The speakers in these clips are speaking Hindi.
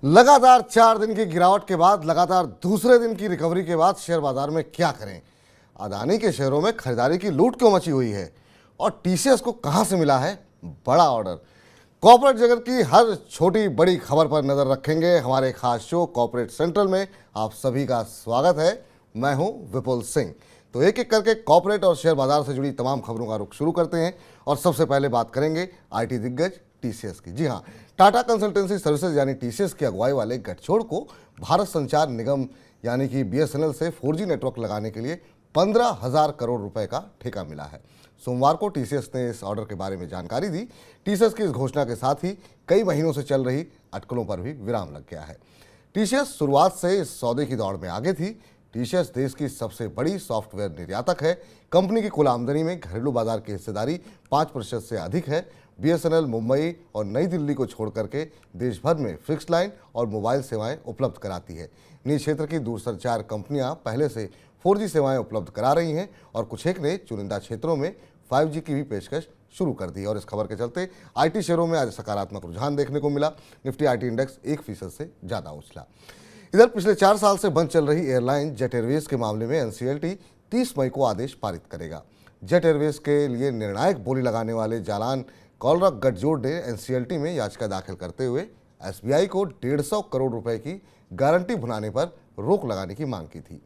लगातार 4 दिन की गिरावट के बाद लगातार दूसरे दिन की रिकवरी के बाद शेयर बाजार में क्या करें। अदानी के शेयरों में खरीदारी की लूट क्यों मची हुई है और टीसीएस को कहां से मिला है बड़ा ऑर्डर। कॉर्पोरेट जगत की हर छोटी बड़ी खबर पर नजर रखेंगे हमारे खास शो कॉर्पोरेट सेंट्रल में। आप सभी का स्वागत है। मैं हूं विपुल सिंह। तो एक एक करके कॉर्पोरेट और शेयर बाजार से जुड़ी तमाम खबरों का रुख शुरू करते हैं और सबसे पहले बात करेंगे आईटी दिग्गज टीसीएस की। जी हां, टाटा कंसल्टेंसी सर्विसेज यानी टीसीएस की अगुवाई वाले गठजोड़ को भारत संचार निगम यानी कि बीएसएनएल से 4G नेटवर्क लगाने के लिए 15,000 करोड़ रुपए का ठेका मिला है। सोमवार को टीसीएस ने इस ऑर्डर के बारे में जानकारी दी। टीसीएस की इस घोषणा के साथ ही कई महीनों से चल रही अटकलों पर भी विराम लग गया है। टीसीएस शुरुआत से इस सौदे की दौड़ में आगे थी। टीसीएस देश की सबसे बड़ी सॉफ्टवेयर निर्यातक है। कंपनी की कुल आमदनी में घरेलू बाजार की हिस्सेदारी 5% से अधिक है। बीएसएनएल मुंबई और नई दिल्ली को छोड़ करके देश भर में फिक्स्ड लाइन और मोबाइल सेवाएं उपलब्ध कराती है। निजी क्षेत्र की दूरसंचार कंपनियां पहले से 4G सेवाएं उपलब्ध करा रही हैं और कुछ एक ने चुनिंदा क्षेत्रों में 5G की भी पेशकश शुरू कर दी। और इस खबर के चलते आईटी शेयरों में आज सकारात्मक रुझान देखने को मिला। निफ्टी आईटी इंडेक्स 1% से ज़्यादा उछला। इधर पिछले 4 साल से बंद चल रही एयरलाइन जेट एयरवेज के मामले में एनसीएलटी 30 मई को आदेश पारित करेगा। जेट एयरवेज के लिए निर्णायक बोली लगाने वाले जालान कॉलरॉक गठजोड़ ने एनसीएलटी में याचिका दाखिल करते हुए एसबीआई को 150 करोड़ रुपए की गारंटी भुनाने पर रोक लगाने की मांग की थी।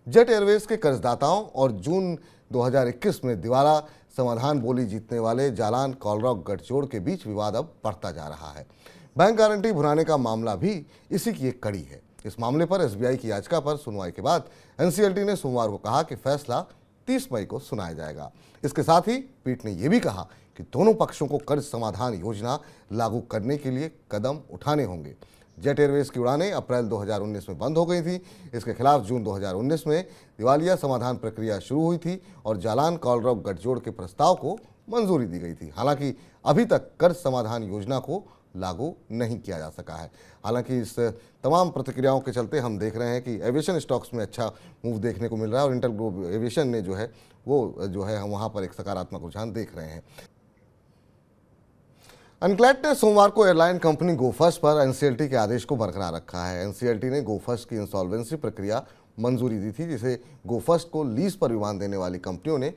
जेट एयरवेज के कर्जदाताओं और जून 2021 में दिवाला समाधान बोली जीतने वाले जालान कॉलरॉक गठजोड़ के बीच विवाद अब बढ़ता जा रहा है। बैंक गारंटी भुनाने का मामला भी इसी की एक कड़ी है। इस मामले पर एसबीआई की याचिका पर सुनवाई के बाद एनसीएलटी ने सोमवार को कहा कि फैसला 30 मई को सुनाया जाएगा। इसके साथ ही पीठ ने यह भी कहा कि दोनों पक्षों को कर्ज समाधान योजना लागू करने के लिए कदम उठाने होंगे। जेट एयरवेज की उड़ानें अप्रैल 2019 में बंद हो गई थी। इसके खिलाफ जून 2019 में दिवालिया समाधान प्रक्रिया शुरू हुई थी और जालान कॉलरॉक गठजोड़ के प्रस्ताव को मंजूरी दी गई थी। हालांकि अभी तक कर्ज समाधान योजना को लागू नहीं किया जा सका है। हालांकि इस तमाम प्रतिक्रियाओं के चलते हम देख रहे हैं कि एविएशन स्टॉक्स में अच्छा मूव देखने को मिल रहा है और इंटर ग्लोब एविएशन ने जो है हम वहां पर एक सकारात्मक रुझान देख रहे हैं। अनक्लैट ने सोमवार को एयरलाइन कंपनी गोफर्स्ट पर एनसीएलटी के आदेश को बरकरार रखा है। एनसीएलटी ने गोफर्स्ट की इंसॉल्वेंसी प्रक्रिया मंजूरी दी थी, जिसे गोफर्स्ट को लीज पर विमान देने वाली कंपनियों ने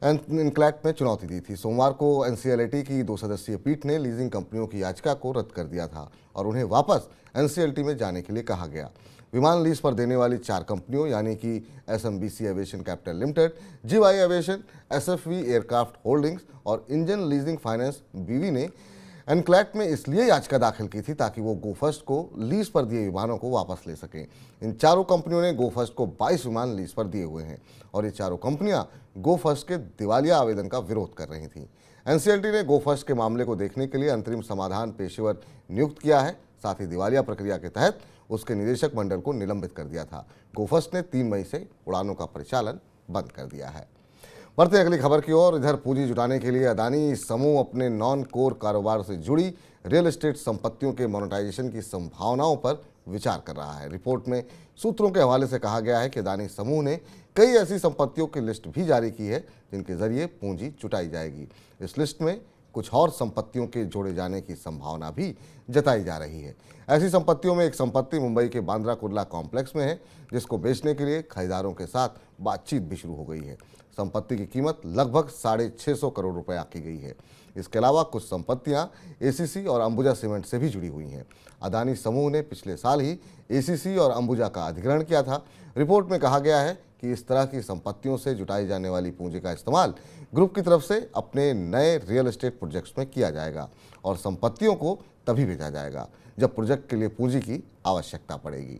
अनक्लैट में चुनौती दी थी। सोमवार को एनसीएलटी की 2 सदस्यीय पीठ ने लीजिंग कंपनियों की याचिका को रद्द कर दिया था और उन्हें वापस एनसीएलटी में जाने के लिए कहा गया। विमान लीज पर देने वाली 4 कंपनियों यानी कि SMBC Aviation Capital Limited, GY Aviation, SFV Aircraft Holdings और इंजन लीजिंग फाइनेंस बीवी ने एनक्लैट में इसलिए याचिका दाखिल की थी ताकि वो गोफर्स्ट को लीज पर दिए विमानों को वापस ले सकें। इन चारों कंपनियों ने गोफर्स्ट को 22 विमान लीज पर दिए हुए हैं और ये चारों कंपनियां गोफर्स्ट के दिवालिया आवेदन का विरोध कर रही थीं। एनसीएलटी ने गोफर्स्ट के मामले को देखने के लिए अंतरिम समाधान पेशेवर नियुक्त किया है। साथ ही दिवालिया प्रक्रिया के तहत उसके निदेशक मंडल को निलंबित कर दिया था। गोफर्स्ट ने 3 मई से उड़ानों का परिचालन बंद कर दिया है। बढ़ते अगली खबर की ओर। इधर पूंजी जुटाने के लिए अदानी समूह अपने नॉन कोर कारोबार से जुड़ी रियल एस्टेट संपत्तियों के मोनेटाइजेशन की संभावनाओं पर विचार कर रहा है। रिपोर्ट में सूत्रों के हवाले से कहा गया है कि अदानी समूह ने कई ऐसी संपत्तियों की लिस्ट भी जारी की है जिनके जरिए पूंजी जुटाई जाएगी। इस लिस्ट में कुछ और संपत्तियों के जोड़े जाने की संभावना भी जताई जा रही है। ऐसी संपत्तियों में एक संपत्ति मुंबई के बांद्रा कुर्ला कॉम्प्लेक्स में है, जिसको बेचने के लिए खरीदारों के साथ बातचीत भी शुरू हो गई है। संपत्ति की कीमत लगभग 650 करोड़ रुपए आकी गई है। इसके अलावा कुछ संपत्तियां एसीसी और अंबुजा सीमेंट से भी जुड़ी हुई हैं। अदानी समूह ने पिछले साल ही एसीसी और अंबुजा का अधिग्रहण किया था। रिपोर्ट में कहा गया है कि इस तरह की संपत्तियों से जुटाई जाने वाली पूंजी का इस्तेमाल ग्रुप की तरफ से अपने नए रियल एस्टेट प्रोजेक्ट्स में किया जाएगा और संपत्तियों को तभी बेचा जाएगा जब प्रोजेक्ट के लिए पूंजी की आवश्यकता पड़ेगी।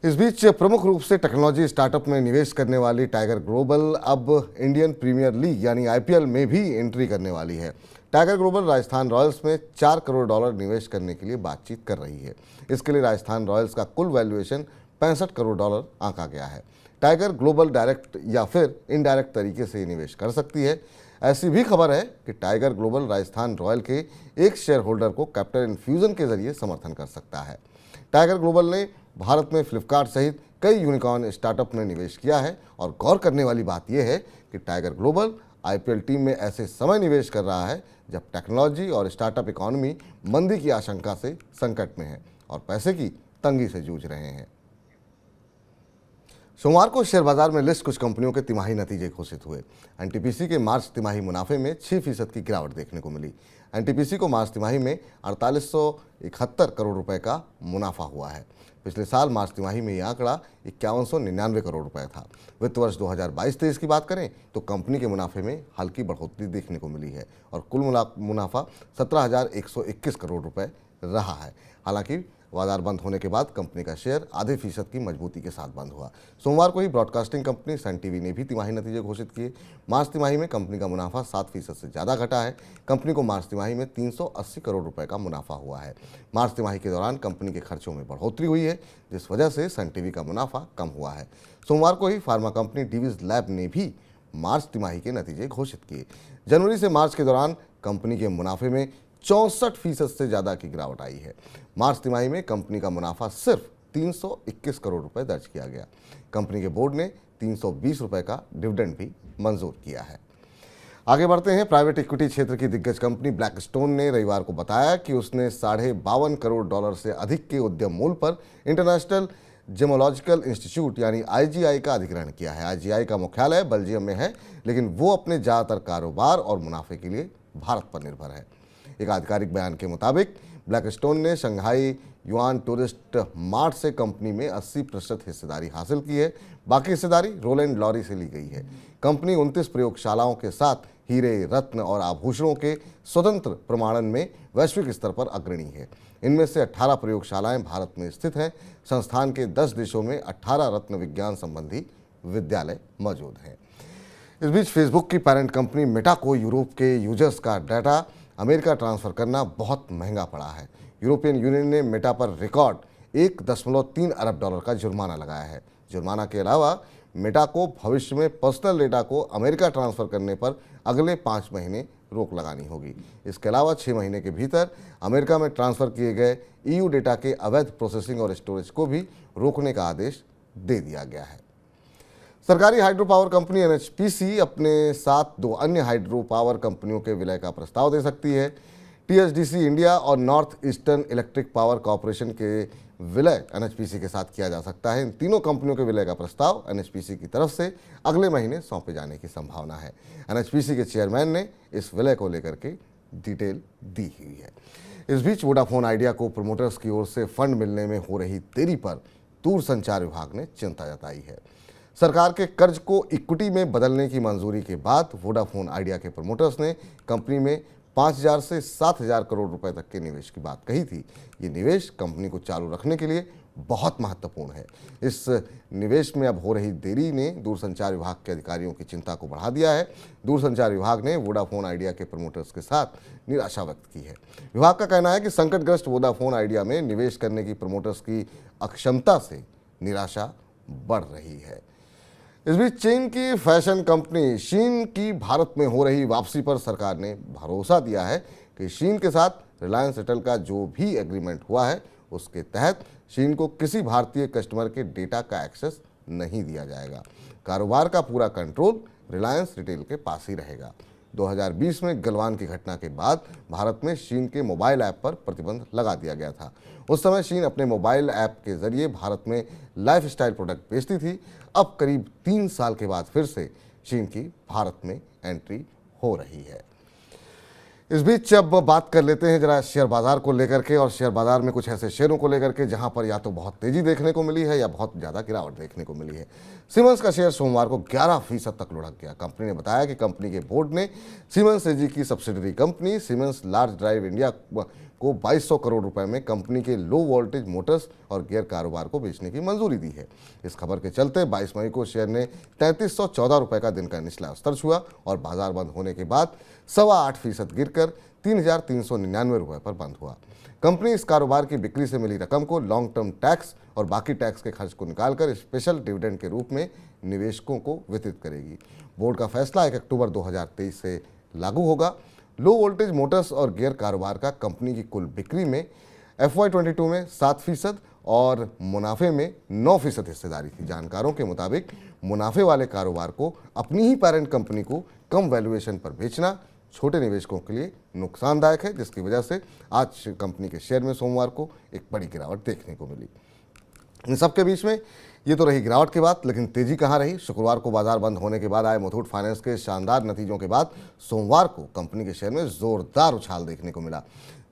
इस बीच प्रमुख रूप से टेक्नोलॉजी स्टार्टअप में निवेश करने वाली टाइगर ग्लोबल अब इंडियन प्रीमियर लीग यानी आईपीएल में भी एंट्री करने वाली है। टाइगर ग्लोबल राजस्थान रॉयल्स में $4 करोड़ निवेश करने के लिए बातचीत कर रही है। इसके लिए राजस्थान रॉयल्स का कुल वैल्यूएशन $65 करोड़ आंका गया है। टाइगर ग्लोबल डायरेक्ट या फिर इनडायरेक्ट तरीके से निवेश कर सकती है। ऐसी भी खबर है कि टाइगर ग्लोबल राजस्थान रॉयल के एक शेयर होल्डर को कैपिटल इन्फ्यूजन के जरिए समर्थन कर सकता है। टाइगर ग्लोबल ने भारत में फ्लिपकार्ट सहित कई यूनिकॉर्न स्टार्टअप में निवेश किया है और गौर करने वाली बात यह है कि टाइगर ग्लोबल आईपीएल टीम में ऐसे समय निवेश कर रहा है जब टेक्नोलॉजी और स्टार्टअप इकोनॉमी मंदी की आशंका से संकट में है और पैसे की तंगी से जूझ रहे हैं। सोमवार को शेयर बाजार में लिस्ट कुछ कंपनियों के तिमाही नतीजे घोषित हुए। एनटीपीसी के मार्च तिमाही मुनाफे में 6% की गिरावट देखने को मिली। एनटीपीसी को मार्च तिमाही में 4871 करोड़ रुपए का मुनाफा हुआ है। पिछले साल मार्च तिमाही में यह आंकड़ा 5199 करोड़ रुपए था। वित्त वर्ष 2022-23 की बात करें तो कंपनी के मुनाफे में हल्की बढ़ोतरी देखने को मिली है और कुल मुनाफा 17,121 करोड़ रुपए रहा है। हालांकि बाजार बंद होने के बाद कंपनी का शेयर आधे फीसद की मजबूती के साथ बंद हुआ। सोमवार को ही ब्रॉडकास्टिंग कंपनी सन टीवी ने भी तिमाही नतीजे घोषित किए। मार्च तिमाही में कंपनी का मुनाफा 7% से ज़्यादा घटा है। कंपनी को मार्च तिमाही में 380 करोड़ रुपए का मुनाफा हुआ है। मार्च तिमाही के दौरान कंपनी के खर्चों में बढ़ोतरी हुई है, जिस वजह से सन टीवी का मुनाफा कम हुआ है। सोमवार को ही फार्मा कंपनी डिवीज लैब ने भी मार्च तिमाही के नतीजे घोषित किए। जनवरी से मार्च के दौरान कंपनी के मुनाफे में 64% से ज़्यादा की गिरावट आई है। मार्च तिमाही में कंपनी का मुनाफा सिर्फ 321 करोड़ रुपए दर्ज किया गया। कंपनी के बोर्ड ने 320 रुपए का डिविडेंड भी मंजूर किया है। आगे बढ़ते हैं। प्राइवेट इक्विटी क्षेत्र की दिग्गज कंपनी ब्लैकस्टोन ने रविवार को बताया कि उसने $52.5 करोड़ से अधिक के उद्यम मूल्य पर इंटरनेशनल जेमोलॉजिकल इंस्टीट्यूट यानी आईजीआई का अधिग्रहण किया है। आईजीआई का मुख्यालय बेल्जियम में है, लेकिन वो अपने ज़्यादातर कारोबार और मुनाफे के लिए भारत पर निर्भर है। एक आधिकारिक बयान के मुताबिक ब्लैकस्टोन ने शंघाई युआन टूरिस्ट मार्ट से कंपनी में 80% हिस्सेदारी हासिल की है। बाकी हिस्सेदारी रोलैंड लॉरी से ली गई है। कंपनी 29 प्रयोगशालाओं के साथ हीरे, रत्न और आभूषणों के स्वतंत्र प्रमाणन में वैश्विक स्तर पर अग्रणी है। इनमें से 18 प्रयोगशालाएं भारत में स्थित हैं। संस्थान के 10 देशों में 18 रत्न विज्ञान संबंधी विद्यालय मौजूद हैं। इस बीच फेसबुक की पेरेंट कंपनी मेटा को यूरोप के यूजर्स का डाटा अमेरिका ट्रांसफ़र करना बहुत महंगा पड़ा है। यूरोपियन यूनियन ने मेटा पर रिकॉर्ड $1.3 अरब का जुर्माना लगाया है। जुर्माना के अलावा मेटा को भविष्य में पर्सनल डेटा को अमेरिका ट्रांसफ़र करने पर अगले 5 महीने रोक लगानी होगी। इसके अलावा 6 महीने के भीतर अमेरिका में ट्रांसफ़र किए गए ईयू डेटा के अवैध प्रोसेसिंग और स्टोरेज को भी रोकने का आदेश दे दिया गया है। सरकारी हाइड्रो पावर कंपनी एनएचपीसी अपने साथ 2 अन्य हाइड्रो पावर कंपनियों के विलय का प्रस्ताव दे सकती है। टीएचडीसी इंडिया और north eastern electric power corporation के विलय एनएचपीसी के साथ किया जा सकता है। इन तीनों कंपनियों के विलय का प्रस्ताव एनएचपीसी की तरफ से अगले महीने सौंपे जाने की संभावना है। एनएचपीसी के चेयरमैन ने इस विलय को लेकर के डिटेल दी हुई है। इस बीच वोडाफोन आइडिया को प्रमोटर्स की ओर से फंड मिलने में हो रही देरी पर दूरसंचार विभाग ने चिंता जताई है। सरकार के कर्ज को इक्विटी में बदलने की मंजूरी के बाद वोडाफोन आइडिया के प्रमोटर्स ने कंपनी में 5,000 से 7,000 करोड़ रुपए तक के निवेश की बात कही थी। ये निवेश कंपनी को चालू रखने के लिए बहुत महत्वपूर्ण है। इस निवेश में अब हो रही देरी ने दूरसंचार विभाग के अधिकारियों की चिंता को बढ़ा दिया है। दूरसंचार विभाग ने वोडाफोन आइडिया के प्रमोटर्स के साथ निराशा व्यक्त की है। विभाग का कहना है कि संकटग्रस्त वोडाफोन आइडिया में निवेश करने की प्रमोटर्स की अक्षमता से निराशा बढ़ रही है। इस बीच चीन की फैशन कंपनी शीन की भारत में हो रही वापसी पर सरकार ने भरोसा दिया है कि शीन के साथ रिलायंस रिटेल का जो भी एग्रीमेंट हुआ है उसके तहत शीन को किसी भारतीय कस्टमर के डेटा का एक्सेस नहीं दिया जाएगा। कारोबार का पूरा कंट्रोल रिलायंस रिटेल के पास ही रहेगा। 2020 में गलवान की घटना के बाद भारत में शीन के मोबाइल ऐप पर प्रतिबंध लगा दिया गया था। उस समय शीन अपने मोबाइल ऐप के जरिए भारत में लाइफस्टाइल प्रोडक्ट बेचती थी। अब करीब 3 साल के बाद फिर से शीन की भारत में एंट्री हो रही है। इस बीच अब बात कर लेते हैं जरा शेयर बाजार को लेकर के, और शेयर बाजार में कुछ ऐसे शेयरों को लेकर के जहां पर या तो बहुत तेजी देखने को मिली है या बहुत ज़्यादा गिरावट देखने को मिली है। सीमेंस का शेयर सोमवार को 11% तक लुढ़क गया। कंपनी ने बताया कि कंपनी के बोर्ड ने सीमेंस एजी की subsidiary company siemens large drive India को 2200 करोड़ रुपए में कंपनी के लो वोल्टेज मोटर्स और गियर कारोबार को बेचने की मंजूरी दी है। इस खबर के चलते 22 मई को शेयर ने 3314 रुपए का दिन का निचला स्तर छुआ और बाजार बंद होने के बाद 8.25% गिरकर 3,399 रुपए पर बंद हुआ। कंपनी इस कारोबार की बिक्री से मिली रकम को लॉन्ग टर्म टैक्स और बाकी टैक्स के खर्च को निकालकर स्पेशल डिविडेंड के रूप में निवेशकों को वितरित करेगी। बोर्ड का फैसला 1 अक्टूबर 2023 से लागू होगा। लो वोल्टेज मोटर्स और गियर कारोबार का कंपनी की कुल बिक्री में FY22 में 7% और मुनाफे में 9% हिस्सेदारी थी। जानकारों के मुताबिक मुनाफे वाले कारोबार को अपनी ही पेरेंट कंपनी को कम वैल्यूएशन पर बेचना छोटे निवेशकों के लिए नुकसानदायक है, जिसकी वजह से आज कंपनी के शेयर में सोमवार को एक बड़ी गिरावट देखने को मिली। इन सबके बीच में ये तो रही गिरावट की बात, लेकिन तेजी कहाँ रही। शुक्रवार को बाजार बंद होने के बाद आए मुथूट फाइनेंस के शानदार नतीजों के बाद सोमवार को कंपनी के शेयर में जोरदार उछाल देखने को मिला।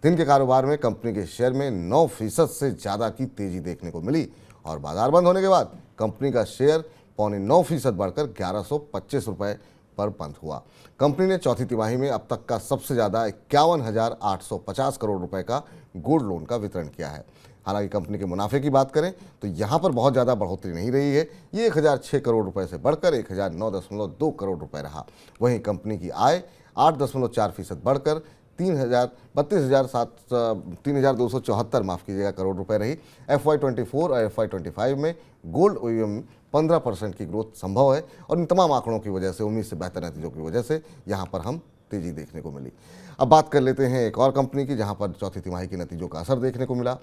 दिन के कारोबार में कंपनी के शेयर में 9% से ज़्यादा की तेजी देखने को मिली और बाजार बंद होने के बाद कंपनी का शेयर 9.25% बढ़कर 1125 रुपये पर बंद हुआ। कंपनी ने चौथी तिमाही में अब तक का सबसे ज़्यादा 51,850 करोड़ रुपए का गोल्ड लोन का वितरण किया है। हालांकि कंपनी के मुनाफे की बात करें तो यहाँ पर बहुत ज़्यादा बढ़ोतरी नहीं रही है। ये 1006 करोड़ रुपए से बढ़कर 1009.2 करोड़ रुपए रहा। वहीं कंपनी की आय 8.4% बढ़कर 3,274 करोड़ रुपए रही। FY24 और FY25 में गोल्ड OEM 15% की ग्रोथ संभव है और इन तमाम आंकड़ों की वजह से, उम्मीद से बेहतर नतीजों की वजह से यहाँ पर हम तेजी देखने को मिली। अब बात कर लेते हैं एक और कंपनी की जहाँ पर चौथी तिमाही के नतीजों का असर देखने को मिला।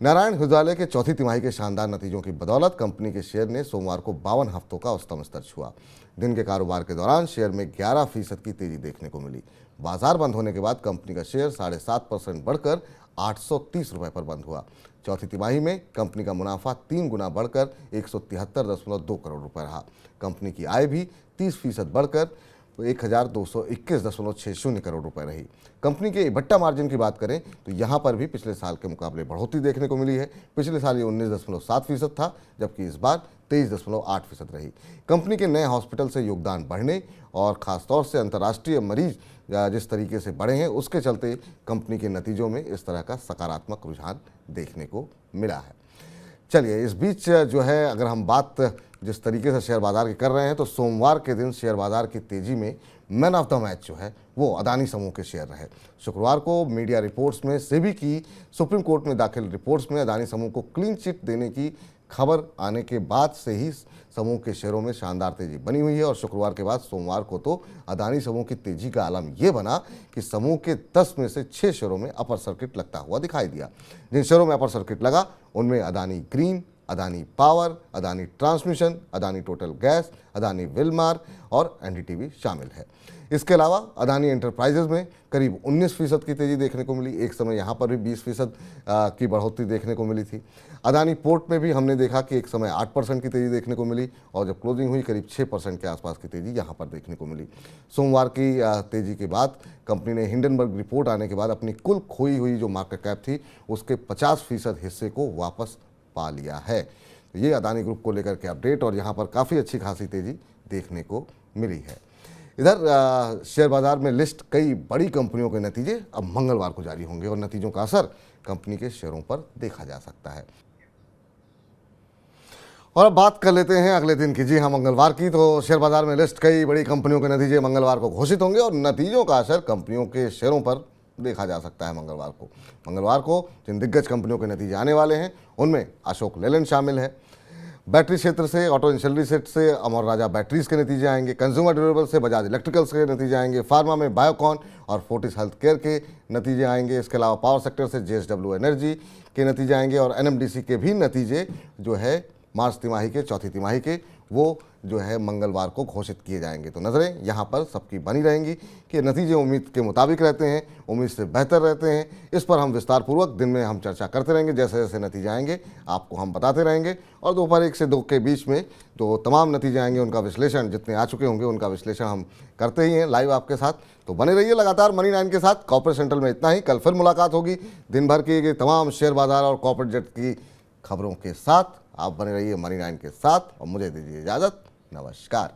नारायण हृदयालय के चौथी तिमाही के शानदार नतीजों की बदौलत कंपनी के शेयर ने सोमवार को 52 हफ्तों का औसतन स्तर छुआ। दिन के कारोबार के दौरान शेयर में 11% की तेजी देखने को मिली। बाजार बंद होने के बाद कंपनी का शेयर 7.5% बढ़कर 830 रुपये पर बंद हुआ। चौथी तिमाही में कंपनी का मुनाफा 3 गुना बढ़कर 173.2 करोड़ रुपये रहा। कंपनी की आय भी 30% बढ़कर 1,221.60 करोड़ रुपए रही। कंपनी के EBITDA मार्जिन की बात करें तो यहाँ पर भी पिछले साल के मुकाबले बढ़ोतरी देखने को मिली है। पिछले साल ये 19.7% था, जबकि इस बार 23.8% रही। कंपनी के नए हॉस्पिटल से योगदान बढ़ने और ख़ासतौर से अंतर्राष्ट्रीय मरीज जिस तरीके से बढ़े हैं, उसके चलते कंपनी के नतीजों में इस तरह का सकारात्मक रुझान देखने को मिला है। चलिए, इस बीच जो है अगर हम बात जिस तरीके से शेयर बाजार की कर रहे हैं तो सोमवार के दिन शेयर बाजार की तेजी में मैन ऑफ द मैच जो है वो अदानी समूह के शेयर रहे। शुक्रवार को मीडिया रिपोर्ट्स में सेबी की सुप्रीम कोर्ट में दाखिल रिपोर्ट्स में अदानी समूह को क्लीन चिट देने की खबर आने के बाद से ही समूह के शेयरों में शानदार तेजी बनी हुई है और शुक्रवार के बाद सोमवार को तो अदानी समूह की तेजी का आलम यह बना कि समूह के 10 में से 6 शेयरों में अपर सर्किट लगता हुआ दिखाई दिया। जिन शेयरों में अपर सर्किट लगा उनमें Adani green, Adani power, Adani transmission, Adani total gas, Adani Wilmar और NDTV शामिल है। इसके अलावा अदानी एंटरप्राइजेज में करीब 19% की तेजी देखने को मिली। एक समय यहाँ पर भी 20% की बढ़ोतरी देखने को मिली थी। अदानी पोर्ट में भी हमने देखा कि एक समय 8% की तेजी देखने को मिली और जब क्लोजिंग हुई करीब 6% के आसपास की तेजी यहाँ पर देखने को मिली। सोमवार की तेजी के बाद कंपनी ने हिंडनबर्ग रिपोर्ट आने के बाद अपनी कुल खोई हुई जो मार्केट कैप थी उसके 50% हिस्से को वापस पा लिया है। ये अदानी ग्रुप को लेकर के अपडेट और यहाँ पर काफ़ी अच्छी खासी तेजी देखने को मिली है। इधर शेयर बाजार में लिस्ट कई बड़ी कंपनियों के नतीजे अब मंगलवार को जारी होंगे और नतीजों का असर कंपनी के शेयरों पर देखा जा सकता है। और अब बात कर लेते हैं अगले दिन की। जी हाँ, मंगलवार की। तो शेयर बाजार में लिस्ट कई बड़ी कंपनियों के नतीजे मंगलवार को घोषित होंगे और नतीजों का असर कंपनियों के शेयरों पर देखा जा सकता है। मंगलवार को जिन दिग्गज कंपनियों के नतीजे आने वाले हैं उनमें अशोक लेलैंड शामिल है। बैटरी क्षेत्र से ऑटो इंडस्ट्री सेट से अमर राजा बैटरीज के नतीजे आएंगे। कंज्यूमर ड्यूरेबल से बजाज इलेक्ट्रिकल्स के नतीजे आएंगे। फार्मा में बायोकॉन और फोर्टिस हेल्थ केयर के नतीजे आएंगे। इसके अलावा पावर सेक्टर से JSW एनर्जी के नतीजे आएंगे और NMDC के भी नतीजे जो है मार्च तिमाही के, चौथी तिमाही के, वो जो है मंगलवार को घोषित किए जाएंगे। तो नज़रें यहाँ पर सबकी बनी रहेंगी कि नतीजे उम्मीद के मुताबिक रहते हैं, उम्मीद से बेहतर रहते हैं। इस पर हम विस्तार पूर्वक दिन में हम चर्चा करते रहेंगे। जैसे जैसे नतीजे आएंगे आपको हम बताते रहेंगे और दोपहर 1 से 2 के बीच में तो तमाम नतीजे आएंगे, उनका विश्लेषण जितने आ चुके होंगे उनका विश्लेषण हम करते ही हैं लाइव आपके साथ। तो बने रहिए लगातार मनी 9 के साथ। कॉर्पोरेट सेंट्रल में इतना ही। कल फिर मुलाकात होगी दिन भर की तमाम शेयर बाजार और कॉर्पोरेट जगत की खबरों के साथ। आप बने रहिए मनी 9 के साथ और मुझे दीजिए इजाज़त। नमस्कार।